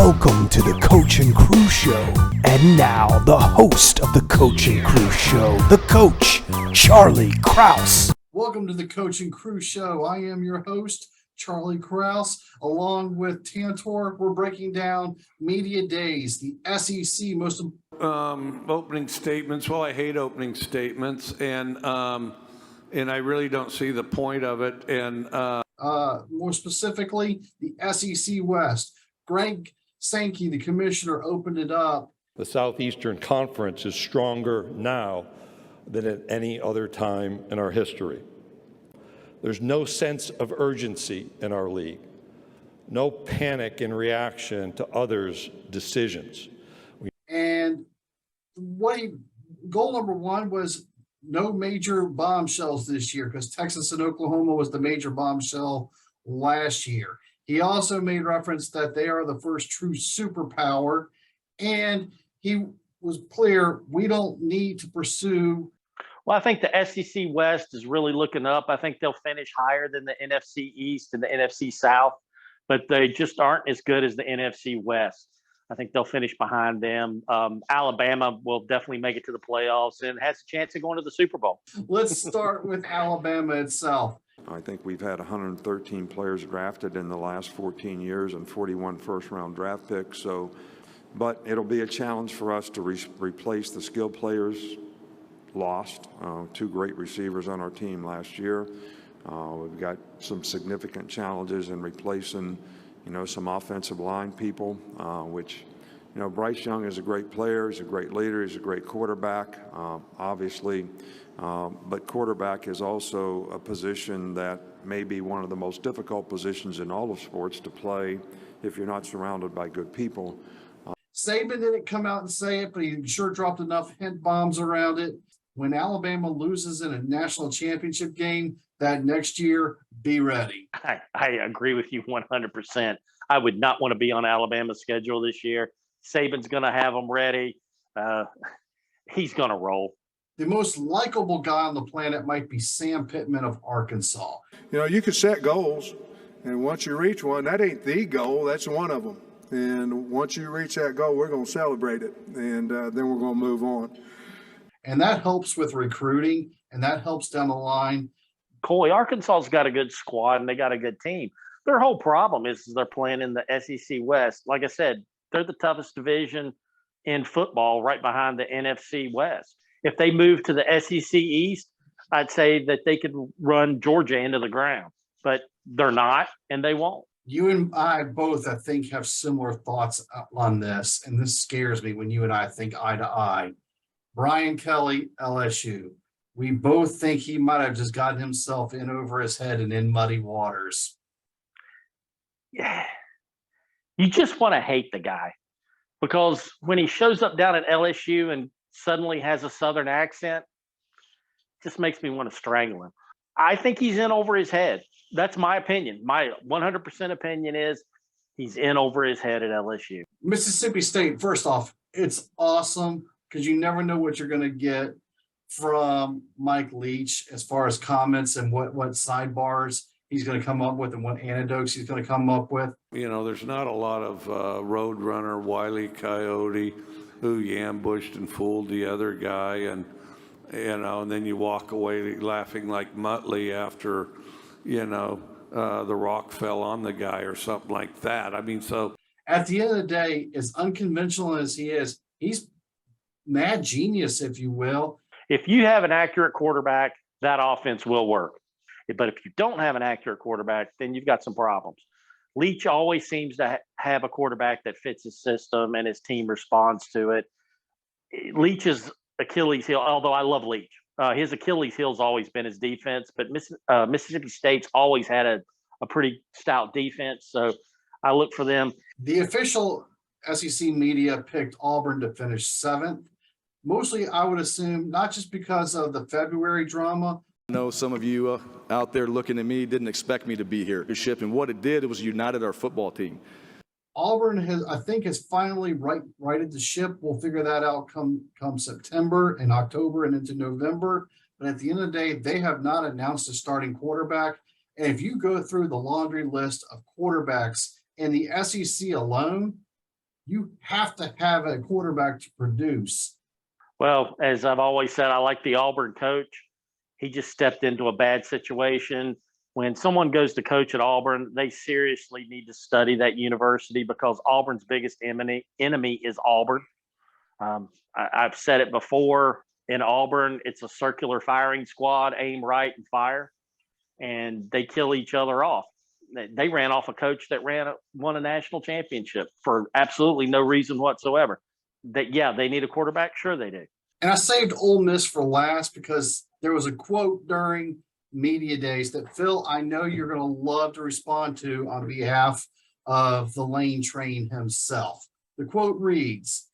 Welcome to the Coach and Crew Show. And now, the host of the Coach and Crew Show, the coach, Charlie Krause. Welcome to the Coach and Crew Show. I am your host, Charlie Krause, along with Tantor. We're breaking down media days, the SEC most opening statements. Well, I hate opening statements, and I really don't see the point of it. And more specifically, the SEC West. Greg Sankey, the commissioner, opened it up. The Southeastern Conference is stronger now than at any other time in our history. There's no sense of urgency in our league, no panic in reaction to others' decisions. And goal number one was no major bombshells this year, because Texas and Oklahoma was the major bombshell last year. He also made reference that they are the first true superpower, and he was clear, we don't need to pursue. Well, I think the SEC West is really looking up. I think they'll finish higher than the NFC East and the NFC South, but they just aren't as good as the NFC West. I think they'll finish behind them. Alabama will definitely make it to the playoffs and has a chance of going to the Super Bowl. Let's start with Alabama itself. I think we've had 113 players drafted in the last 14 years and 41 first-round draft picks. But it'll be a challenge for us to replace the skilled players lost. Two great receivers on our team last year. We've got some significant challenges in replacing, some offensive line people, which, Bryce Young is a great player. He's a great leader. He's a great quarterback, obviously. But quarterback is also a position that may be one of the most difficult positions in all of sports to play if you're not surrounded by good people. Saban didn't come out and say it, but he sure dropped enough hint bombs around it. When Alabama loses in a national championship game that next year, be ready. I agree with you 100%. I would not want to be on Alabama's schedule this year. Saban's going to have them ready. He's going to roll. The most likable guy on the planet might be Sam Pittman of Arkansas. You can set goals, and once you reach one, that ain't the goal, that's one of them. And once you reach that goal, we're going to celebrate it, and then we're going to move on. And that helps with recruiting, and that helps down the line. Coy, Arkansas's got a good squad, and they got a good team. Their whole problem is they're playing in the SEC West. Like I said, they're the toughest division in football, right behind the NFC West. If they move to the SEC East, I'd say that they could run Georgia into the ground, but they're not, and they won't. You and I both, I think, have similar thoughts on this, and this scares me when you and I think eye to eye. Brian Kelly, LSU. We both think he might have just gotten himself in over his head and in muddy waters. Yeah. You just want to hate the guy, because when he shows up down at LSU and suddenly has a Southern accent, just makes me want to strangle him. I think he's in over his head. That's my opinion. My 100% opinion is he's in over his head at LSU. Mississippi State, first off, it's awesome because you never know what you're going to get from Mike Leach as far as comments and what sidebars he's going to come up with and what anecdotes he's going to come up with. there's not a lot of Roadrunner, Wile E. Coyote, who you ambushed and fooled the other guy, and then you walk away laughing like Muttley after, the rock fell on the guy or something like that. I mean, so at the end of the day, as unconventional as he is, he's mad genius, if you will. If you have an accurate quarterback, that offense will work. But if you don't have an accurate quarterback, then you've got some problems. Leach always seems to have a quarterback that fits his system and his team responds to it. Leach's Achilles heel, although I love Leach, his Achilles heel has always been his defense, but Mississippi State's always had a pretty stout defense, so I look for them. The official SEC media picked Auburn to finish 7th. Mostly, I would assume, not just because of the February drama. I know some of you out there looking at me didn't expect me to be here. And what it did, it was united our football team. Auburn has finally righted the ship. We'll figure that out come September and October and into November. But at the end of the day, they have not announced a starting quarterback. And if you go through the laundry list of quarterbacks in the SEC alone, you have to have a quarterback to produce. Well, as I've always said, I like the Auburn coach. He just stepped into a bad situation. When someone goes to coach at Auburn, they seriously need to study that university because Auburn's biggest enemy is Auburn. I've said it before. In Auburn, it's a circular firing squad, aim right and fire, and they kill each other off. They ran off a coach that won a national championship for absolutely no reason whatsoever. They need a quarterback. Sure, they do. And I saved Ole Miss for last because there was a quote during media days that, Phil, I know you're going to love to respond to on behalf of the Lane Train himself. The quote reads,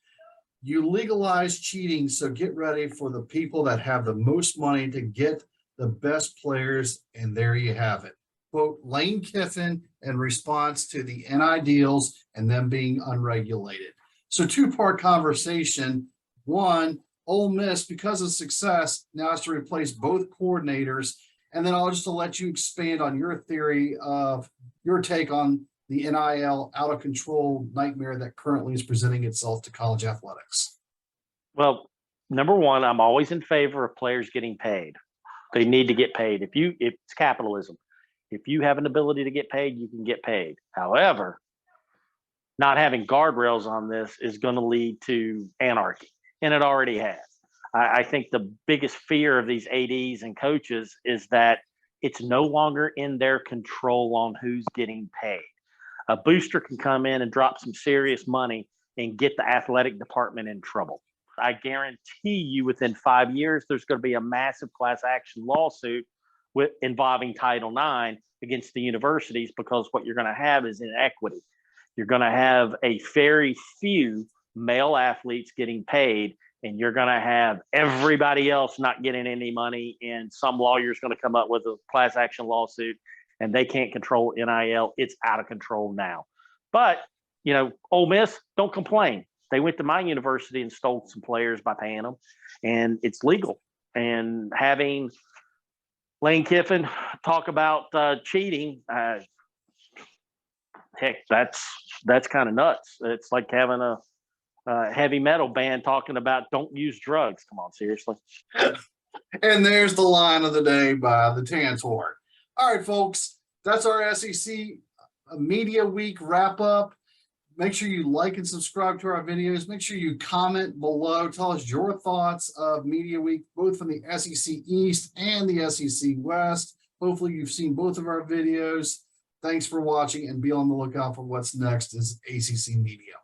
"You legalize cheating, so get ready for the people that have the most money to get the best players." And there you have it. Quote, Lane Kiffin in response to the NI deals and them being unregulated. So two-part conversation. One, Ole Miss, because of success, now has to replace both coordinators. And then I'll just let you expand on your theory of your take on the NIL out of control nightmare that currently is presenting itself to college athletics. Well, number one, I'm always in favor of players getting paid. They need to get paid. If it's capitalism, if you have an ability to get paid, you can get paid. However, not having guardrails on this is going to lead to anarchy, and it already has. I think the biggest fear of these ADs and coaches is that it's no longer in their control on who's getting paid. A booster can come in and drop some serious money and get the athletic department in trouble. I guarantee you within 5 years, there's going to be a massive class action lawsuit involving Title IX against the universities, because what you're going to have is inequity. You're going to have a very few male athletes getting paid, and you're going to have everybody else not getting any money. And some lawyer's going to come up with a class action lawsuit, and they can't control NIL. It's out of control now. But, Ole Miss, don't complain. They went to my university and stole some players by paying them, and it's legal. And having Lane Kiffin talk about cheating, heck, that's kind of nuts. It's like having a heavy metal band talking about don't use drugs. Come on, seriously. And there's the line of the day by the Tantor. All right, folks, that's our SEC Media Week wrap up. Make sure you like and subscribe to our videos. Make sure you comment below. Tell us your thoughts of Media Week, both from the SEC East and the SEC West. Hopefully you've seen both of our videos. Thanks for watching, and be on the lookout for what's next as ACC Media.